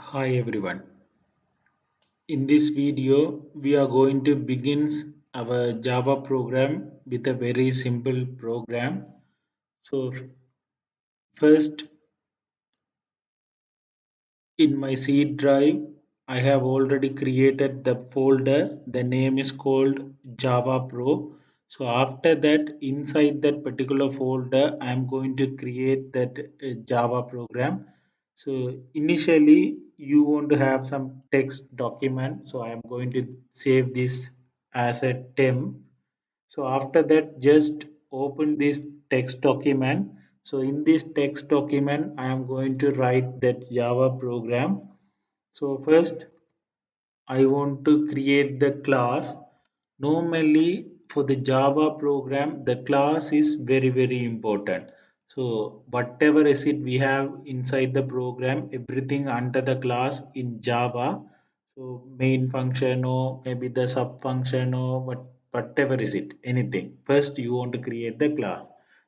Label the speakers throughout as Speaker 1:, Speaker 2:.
Speaker 1: Hi everyone. In this video, we are going to begin our Java program with a very simple program. So first, in my C drive, I have already created the folder. The name is called Java Pro. So after that, inside that particular folder, I am going to create that Java program. So initially, you want to have some text document. So I am going to save this as a temp. So after that, just open this text document. So in this text document, I am going to write that Java program. So first, I want to create the class. Normally, for the Java program, the class is very important. So whatever is it we have inside the program, everything under the class in Java. So main function or maybe the sub function or whatever is it, anything. First, you want to create the class.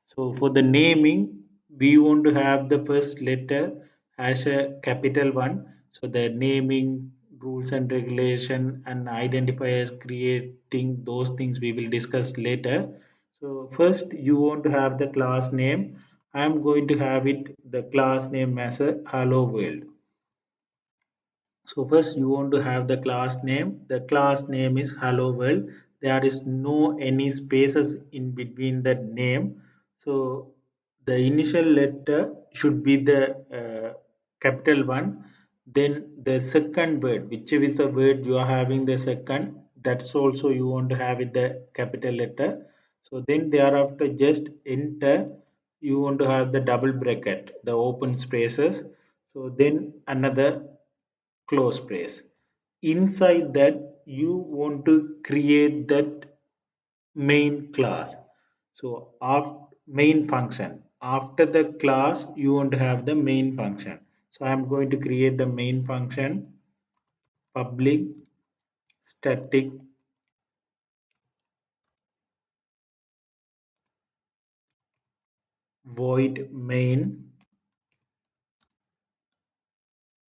Speaker 1: So for the naming, we want to have the first letter as a capital one. So the naming rules and regulation and identifiers creating those things we will discuss later. So first you want to have the class name. I am going to have it the class name as a hello world. So first you want to have the class name. The class name is hello world. There is no any spaces in between the name. So the initial letter should be the capital one. Then the second word, whichever is the word you are having the second, that's also you want to have it the capital letter. So then thereafter just enter. You want to have the double bracket, the open spaces. So then another close brace. Inside that you want to create that main class. So after main function, after the class you want to have the main function. So I am going to create the main function public static void main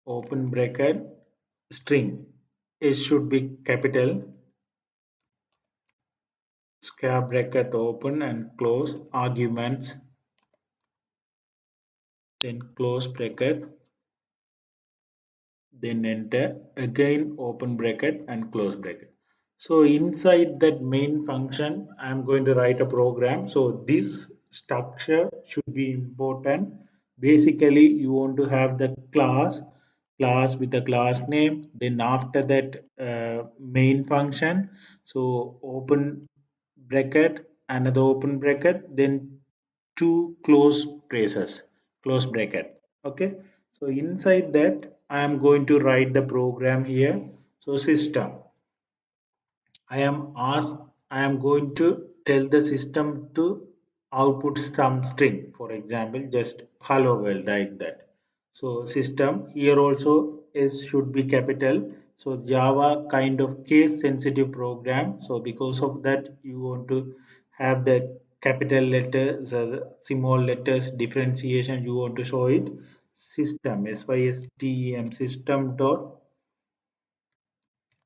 Speaker 1: open bracket string. It should be capital square bracket open and close arguments, then close bracket, then enter, again open bracket and close bracket. So inside that main function I am going to write a program. So this structure should be important. Basically you want to have the class with the class name, then after that main function. So open bracket, another open bracket, then two close braces, close bracket. Okay, so inside that I am going to write the program here. So system, I am asked, I am going to tell the system to output some string, for example just hello world, like that. So system here also is should be capital. So Java kind of case sensitive program, so because of that you want to have the capital letters, small letters differentiation you want to show it. System system system dot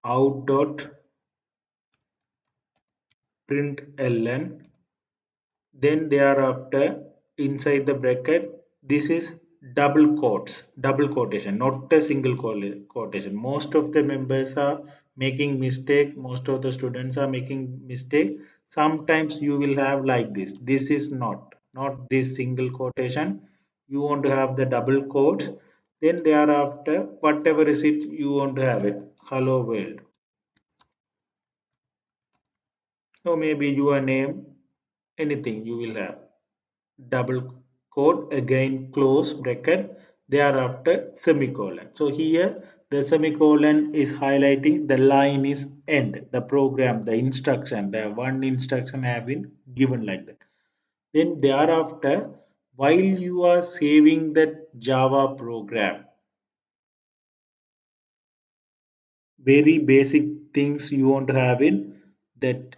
Speaker 1: out dot println. Then thereafter inside the bracket, this is double quotes, double quotation, not a single quotation. Most of the members are making mistake, most of the students are making mistake. Sometimes you will have like this is not this single quotation. You want to have the double quotes. Then thereafter whatever is it you want to have it hello world. So maybe your name, anything you will have double quote, again close bracket, thereafter semicolon. So here the semicolon is highlighting the line is end, the program, the instruction, the one instruction have been given like that. Then thereafter, while you are saving that Java program, very basic things you want to have in that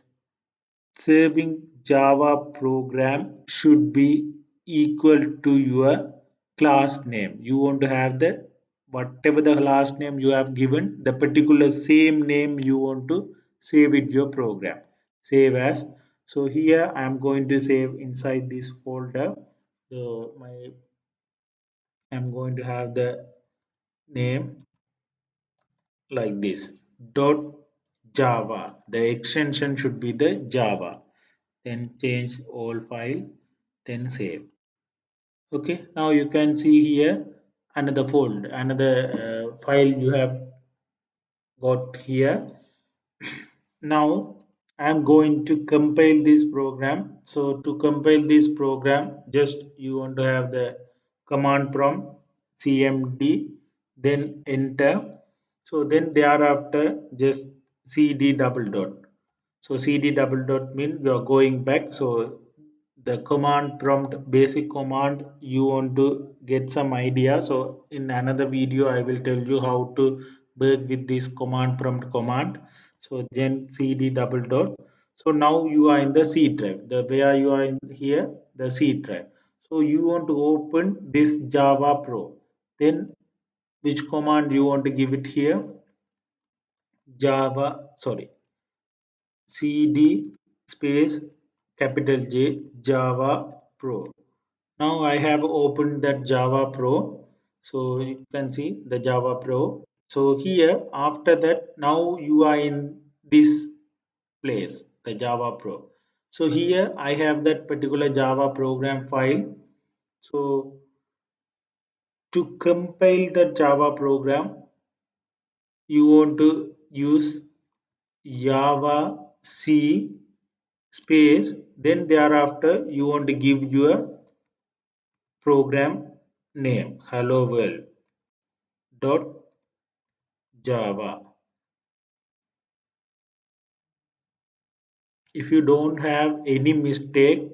Speaker 1: saving Java program should be equal to your class name. You want to have the whatever the last name you have given, the particular same name you want to save with your program. Save as. So here I am going to save inside this folder. So I'm going to have the name like this, dot java. The extension should be the java. Then change all file, then save. Okay, now you can see here another folder, another file you have got here. Now I'm going to compile this program. So to compile this program, just you want to have the command prompt cmd, then enter. So then thereafter just cd double dot. So cd double dot means you are going back. So the command prompt basic command you want to get some idea. So in another video I will tell you how to work with this command prompt command. So gen cd double dot. So now you are in the C drive. The where you are in here, the C drive. So you want to open this Java Pro. Then which command you want to give it here? Java, sorry, cd space capital J Java Pro. Now I have opened that Java Pro. So you can see the Java Pro. So here after that now you are in this place, the Java Pro. So here I have that particular Java program file. So to compile the Java program, you want to use Java C space, then thereafter you want to give your program name hello world dot java. If you don't have any mistake,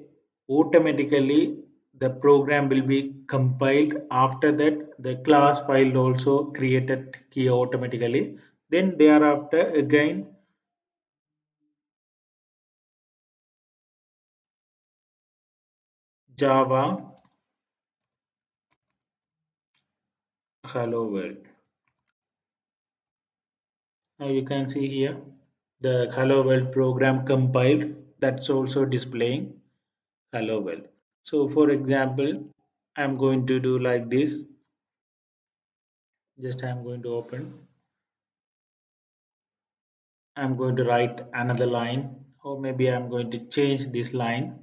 Speaker 1: automatically the program will be compiled. After that the class file also created here automatically. Then thereafter again java hello world. Now you can see here the hello world program compiled, that's also displaying hello world. So for example I'm going to do like this. Just I'm going to open, I'm going to write another line, or maybe I'm going to change this line.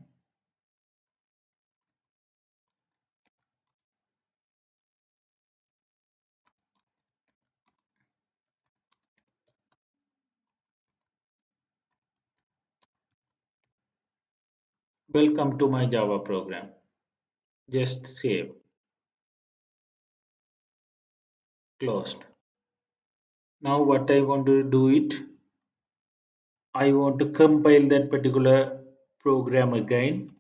Speaker 1: Welcome to my Java program. Just save, closed. Now what I want to do it, I want to compile that particular program again.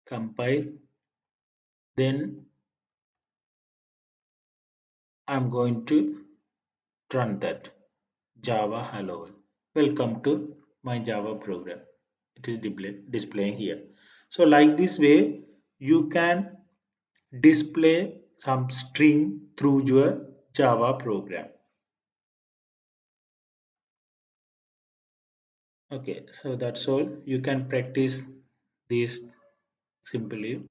Speaker 1: Compile. Then I'm going to run that Java hello world. Welcome to my Java program. It is displaying here. So like this way you can display some string through your Java program. Okay, so that's all. You can practice this simply.